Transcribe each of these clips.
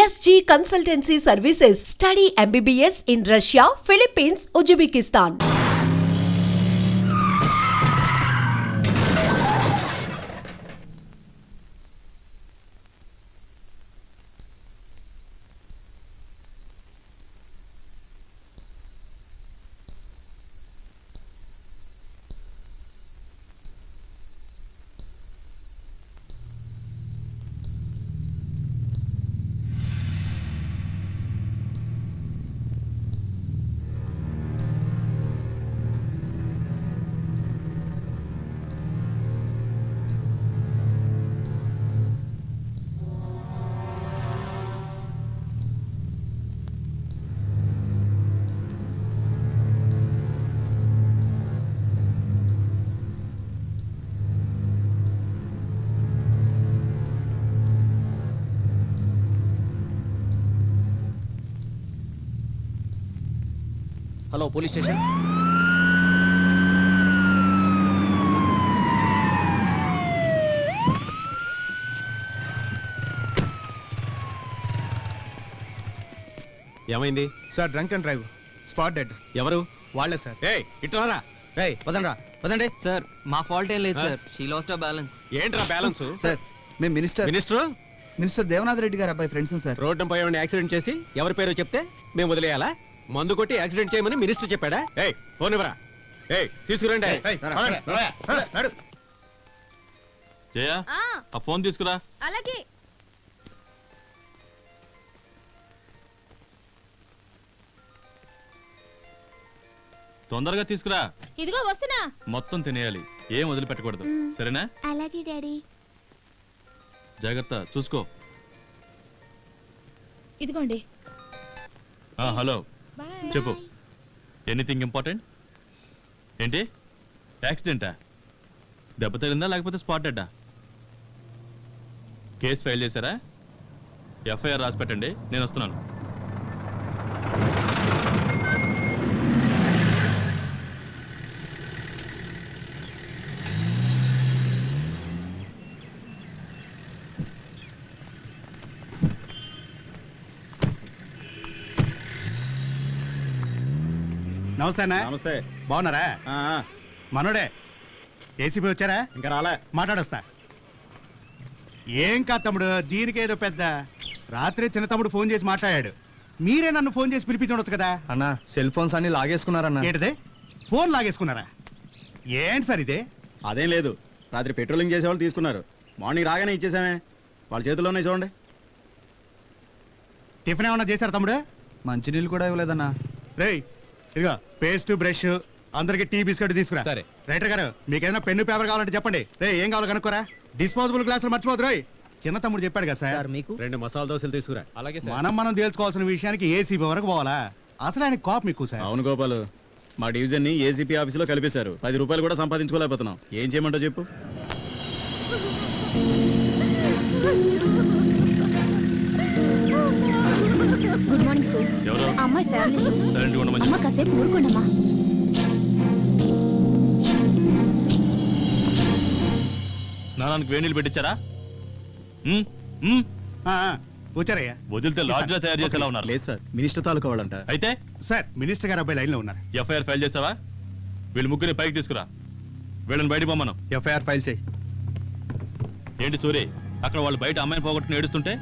SG Consultancy Services. Study MBBS in Russia, Philippines, Uzbekistan. Hello police station. ఏమైంది sir? Drunk and drive, spot dead. ఎవరు? వాళ్ళే sir. ఏయ్ ఇట్లారా. రేయ్ పదండ్రా పదండి. సార్ మా ఫాల్ట్ ఏం లేదు సార్, షీ లాస్ట్ బ్యాలెన్స్. ఏంట్రా బ్యాలెన్స్? సార్ మేము మినిస్టర్ దేవనాథ్ రెడ్డి గారు అబ్బాయి ఫ్రెండ్స్ సార్. రోడ్డు పై యాక్సిడెంట్ చేసి ఎవరి పేరు చెప్తే మేము వదిలేయాలా? మందు కొట్టి యాక్సిడెంట్ చేయమని మినిస్టర్ చెప్పాడా? ఏయ్ ఫోన్ ఇవ్వరా. ఏయ్ తీసుకురండి. జయ ఆ ఫోన్ తీసుకురా. అలాగే. తొందరగా తీసుకురా. ఇదిగో వస్తున్నా. మొత్తం తినేయాలి, ఏం వదిలిపెట్టకూడదు. సరేనా? అలాగే డాడీ. జాగ్రత్త చూసుకో. ఇదిగోండి. Hello boy. చెప్పు. Anything important? ఏంటి యాక్సిడెంటా? దెబ్బ తగిలిందా లేకపోతే స్పాట్ డెడ్డా? కేసు ఫైల్ చేశారా? ఎఫ్ఐఆర్ రాసి పెట్టండి, నేను వస్తున్నాను. నమస్తే. నమస్తే. బాగున్నారా? మనోడే ఏసీపీ వచ్చారా? ఇంకా రాలే. మాట్లాడొస్తా. ఏం కాదు తమ్ముడు, దీనికేదో పెద్ద. రాత్రి చిన్న తమ్ముడు ఫోన్ చేసి మాట్లాడాడు. మీరే నన్ను ఫోన్ చేసి పిలిపించవచ్చు కదా. అన్నా సెల్ ఫోన్స్ అన్ని లాగేసుకున్నారన్నా. ఏంటిదే? ఫోన్ లాగేసుకున్నారా? ఏంటి సార్ ఇదే? అదేం లేదు, రాత్రి పెట్రోలింగ్ చేసేవాళ్ళు తీసుకున్నారు. మార్నింగ్ రాగానే ఇచ్చేసామే, వాళ్ళ చేతుల్లోనే చూడండి. టిఫిన్ ఏమన్నా చేశారు తమ్ముడు? మంచినీళ్ళు కూడా ఇవ్వలేదన్నా. రేయ్ ఇదిగో పేస్ట్ బ్రష్, అందరికి టీ బిస్కెట్ తీసుకురా. సరే. రైటర్ గారు మీకేమైనా పెన్ను పేపర్ కావాలంటే చెప్పండి. రే ఏం కావాలో కనుక్కోరా. డిస్పోజబుల్ గ్లాసులు మర్చిపోదు. రోయ్ చిన్న తమ్ముడు చెప్పాడు కదా సార్. మీకు 2 మసాలా దోశలు తీసుకురా. అలాగే మనం తేల్చుకోవాల్సిన విషయానికి ఏసీపీ వరకు పోవాలా? అసలు ఆయన కోపం ఎక్కువ సార్. అవును గోపాలు, మా డివిజన్ ని ఏసీపీ ఆఫీసులో కలిపేశారు. 10 రూపాయలు కూడా సంపాదించుకోలేకపోతున్నాం. ఏం చేయమంటావు చెప్పు. Good morning sir. ఎవరు? అమ్మాయి ఫ్యామిలీ. సైలెంట్గా ఉండమని అమ్మ కాసేపు ఊరుకోండమ్మా. స్నానానికి వేడి నీళ్ళు పెట్టించారా? వచ్చారయ్యా. వదిలితే లాడ్జ్లో తయారు చేసేలా ఉన్నారు. లేదు సార్, మినిస్టర్ తాలూకా వాళ్ళంట. అయితే సార్ మినిస్టర్ గారు అబ్బాయి లైన్ లో ఉన్నారు. ఎఫ్ఐఆర్ ఫైల్ చేసావా? వీళ్ళు ముగ్గురిని పైకి తీసుకురా. వీళ్ళని బయట పొమ్మను. ఎఫ్ఐఆర్ ఫైల్ చేయి. ఏంటి సూరి, అక్కడ వాళ్ళు బయట అమ్మాయిని పోగొట్టుకుని ఏడుస్తుంటే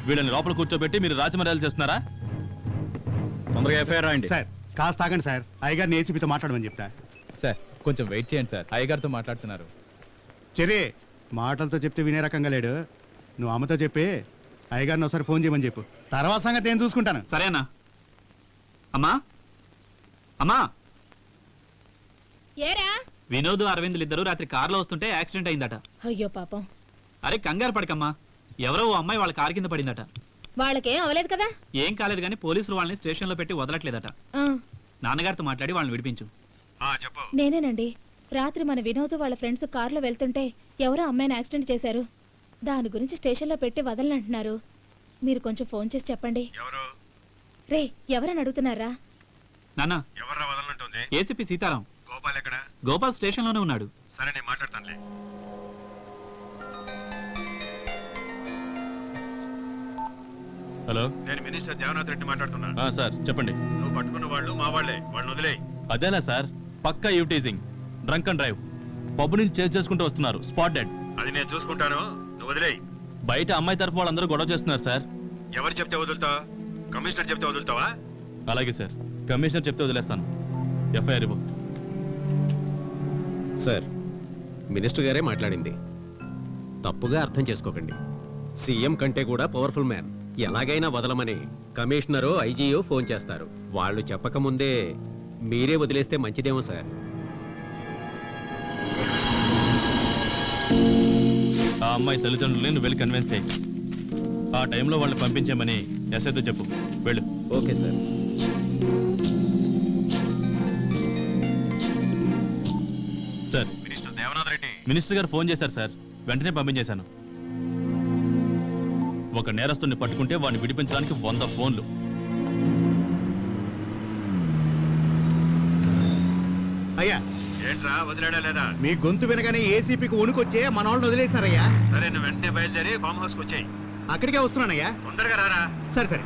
వీళ్ళని లోపల కూర్చోబెట్టి మీరు రాజమర్యాదలు చేస్తున్నారా? తొందరగా ఎఫ్ఐఆర్ రాయండి. సార్ కాస్త ఆగండి సార్, అయ్యగారిని ఏసీపీతో మాట్లాడమని చెప్తా. సార్ కొంచెం వెయిట్ చేయండి సార్, అయ్యగారితో మాట్లాడుతున్నారు. చెరి మాటలతో చెప్తే వినే రకంగా లేడు. నువ్వు అమ్మతో చెప్పి అయ్యగారిని ఒకసారి ఫోన్ చేయమని చెప్పు. తర్వాత సంగతి నేను చూసుకుంటాను. సరేనా? అమ్మా అమ్మా, ఏరా? వినోద్ అరవింద్లు ఇద్దరు రాత్రి కారులో వస్తుంటే యాక్సిడెంట్ అయిందట. అయ్యో పాపం. అరే కంగారు పడకమ్మా, ఎవరో ఓ అమ్మాయి వాళ్ళ కారు కింద పడిందట. వాళ్ళకేం అవలేదు కదా? ఏం కాలేదు కానీ పోలీసులు వాళ్ళని స్టేషన్ లో పెట్టి వదలట్లేదట. ఆ, నాన్నగారితో మాట్లాడి వాళ్ళని విడిపించు. నేనేనండి. రాత్రి మన వినోద్ వాళ్ళ ఫ్రెండ్స్ కారులో వెళ్తుంటే ఎవరో అమ్మాయిని యాక్సిడెంట్ చేశారు. దాని గురించి స్టేషన్లో పెట్టి వదలనంటున్నారు. మీరు కొంచెం ఫోన్ చేసి చెప్పండి. రే ఎవరని అడుగుతున్నారా? నాన్న ఎవర్రా వదలనంటుంది? ఏసీపీ సీతారాం. గోపాల్ ఎక్కడ? గోపాల్ స్టేషన్ లోనే ఉన్నాడు. సరే నేను మాట్లాడతానులే. హలో నేను మినిస్టర్ దేవనాథ్ రెడ్డి మాట్లాడుతున్నా. సార్ చెప్పండి. నువ్వు పట్టుకున్న వాళ్ళు మా వాళ్ళే, వాళ్ళని వదిలేయ్. అదేనా సార్, పక్కా యూటీజింగ్, డ్రంక్ అండ్ డ్రైవ్, పబ్బు నుంచి చేసి చేసుకుంటూ వస్తున్నారు, స్పాట్ డెడ్. అది నేను చూసుకుంటాను, నువ్వు వదిలేయ్. బయట అమ్మాయి తరపు వాళ్ళందరూ గొడవ చేస్తున్నారు సార్. ఎవరు చెప్తే వదులుతావు? కమిషనర్ చెప్తే వదులుతావా? అలాగే సార్, కమిషనర్ చెప్తే వదిలేస్తాను. ఎఫ్ఐఆర్ ఇవ్వు. సార్, మినిస్టర్ గారే మాట్లాడింది. తప్పుగా అర్థం చేసుకోకండి. సీఎం కంటే కూడా పవర్ఫుల్ మ్యాన్. ఎలాగైనా వదలమని కమిషనరో ఐజీయో ఫోన్ చేస్తారు. వాళ్ళు చెప్పకముందే మీరే వదిలేస్తే మంచిదేమో సార్. ఆ అమ్మాయి తల్లిదండ్రులని నువ్వు వెళ్ళి కన్విన్స్ చేయి. ఆ టైంలో వాళ్ళని పంపించామని ఎస్ఐతో చెప్పు. వెళ్ళు. Okay sir. Sir, minister Devanath Reddy. Minister గారు ఫోన్ చేశారు సార్, వెంటనే పంపించేశాను. ఒక నేరస్తుని పట్టుకుంటే వాడిని విడిపించడానికి 100 ఫోన్లు. అయ్యా ఏంట్రా, వదిలేడా లేదా? మీ గొంతు వినగానే ఏసీపీకి వణుకొచ్చే మన వాళ్ళని వదిలేశారయ్యా. సరే, నువ్వు వెంటనే బయలుదేరి ఫామ్ హౌస్కి వచ్చాయి. అక్కడికే వస్తున్నానయ్యా. తొందరగా రారా. సరే సరే.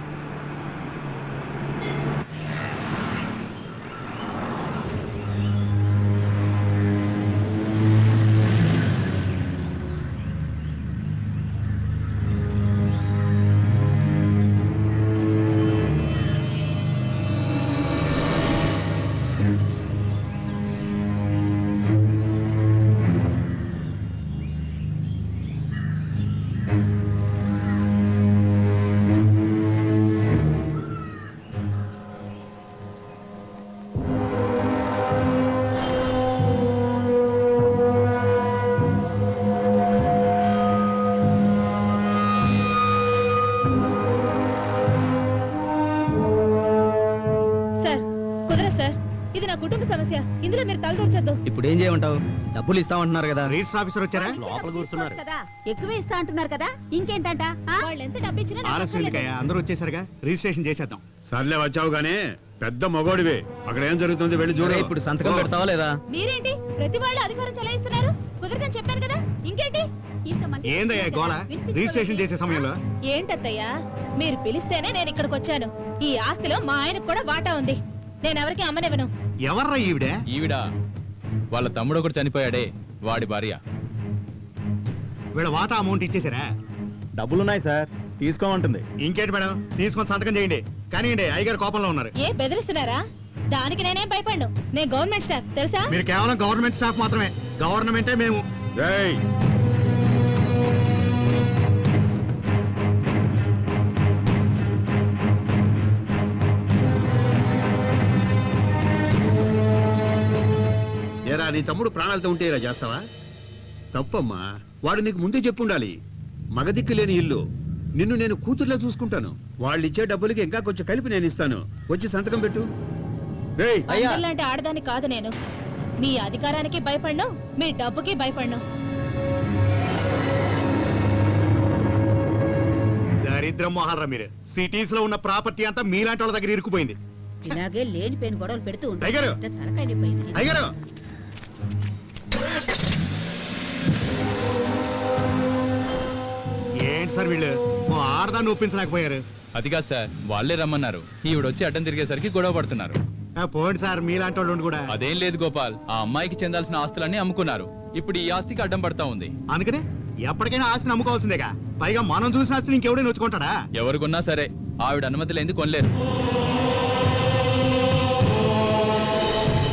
సార్, కుదరదు సార్. ఇది నా కుటుంబ సమస్య. ఇందులో మీరు తలదూర్చొద్దు. ఇప్పుడు ఏం చేయమంటావు? డబ్బులు ఇస్తామంటున్నారు కదా. రిజిస్టర్ ఆఫీసర్ వచ్చారా? లోపల కూర్చున్నారు. ఎక్కువే ఇస్తా అంటున్నారు కదా, ఇంకేంటంట? వాళ్ళు ఎంత డబ్బు ఇచ్చినా నాకు ఆర్ఎస్ అవసరం లేదు. ఎందుకయ్యా, అందరూ వచ్చేసరిగా రిజిస్ట్రేషన్ చేసేద్దాం. సర్లే వచ్చావు గానీ పెద్ద మగోడివి, అక్కడ ఏం జరుగుతుంది వెళ్ళి చూడు. ఇప్పుడు సంతకం పెడతావా లేదా? మీరేంటి ప్రతి వాళ్ళు అధికారం చెలాయిస్తున్నారు? కుదరదని చెప్పాను కదా, ఇంకేంటి? ఏందయ్యా గోళ? రిజిస్ట్రేషన్ చేసే సమయంలో ఏంటత్తయ్యా, మీరు పిలిస్తేనే నేను ఇక్కడికి వచ్చాను. ఈ ఆస్తిలో మా ఆయనకు కూడా వాటా ఉంది. నేను ఎవరికి అమ్మనివ్వను. ఎవర్రా ఈవిడే? ఈవిడ వాళ్ళ తమ్ముడు ఒకటి చనిపోయాడే, వాడి భార్య. వీళ్ళ వాటా అమౌంట్ ఇచ్చేసారా? డబ్బులున్నాయి సార్, తీసుకోమంటుంది. ఇంకేంటి మేడం, తీసుకొని సంతకం చేయండి. కానీ అయ్యగారు కోపంలో ఉన్నారు. ఏ బెదిరిస్తున్నారా? దానికి నేనేం భయపడ్ను. నేను గవర్నమెంట్ స్టాఫ్ తెలుసా? మీరు కేవలం గవర్నమెంట్ స్టాఫ్ మాత్రమే, గవర్నమెంటే మేము. రేయ్, ఏరా, నీ తమ్ముడు ప్రాణాలతో ఉంటే ఇలా చేస్తావా? తప్పమ్మా, వాడు నీకు ముందే చెప్పుండాలి. మగదిక్కు లేని ఇల్లు, నిన్ను నేను కూతుర్లా చూసుకుంటాను. వాళ్ళు ఇచ్చే డబ్బులకి ఇంకా కొంచెం కలిపి నేను ఇస్తాను. వచ్చి సంతకం పెట్టు. రేయ్, అందరిలాంటి ఆడదాన్ని కాదు నేను. మీ అధికారానికి భయపడ్ను, మీ డబ్బుకి భయపడ్ను. దరిద్రం మోహాలరా మీరు. సిటీస్ లో ఉన్న ప్రాపర్టీ అంతా మీలాంటి వాళ్ళ దగ్గర ఇరుక్కుపోయింది. ఇలాగే లేని పేను గొడవలు పెడుతూ అయ్యగారు! ఉంటారు. తలకాయ నొప్పి అయింది. అయ్యగారు, ఏంటి సార్ వీళ్ళు మా ఆడదాన్ని ఒప్పించలేకపోయారు? అది కాదు సార్, వాళ్ళే రమ్మన్నారు. ఈవిడొచ్చి అడ్డం తిరిగేసరికి గొడవ పడుతున్నారు. పోండి సార్, మీలాంటి వాళ్ళు ఉండి కూడా. అదేం లేదు గోపాల్, ఆ అమ్మాయికి చెందాల్సిన ఆస్తులన్నీ అమ్ముకున్నారు. ఇప్పుడు ఈ ఆస్తికి అడ్డం పడతా ఉంది. అందుకనే ఎప్పటికైనా ఆస్తిని అమ్ముకోవాల్సిందేగా. పైగా మనం చూసిన ఆస్తిని ఇంకెవడైనా నొచ్చుకుంటాడా? ఎవరు కొన్నా సరే, ఆవిడ అనుమతి లేనిది కొనలేరు.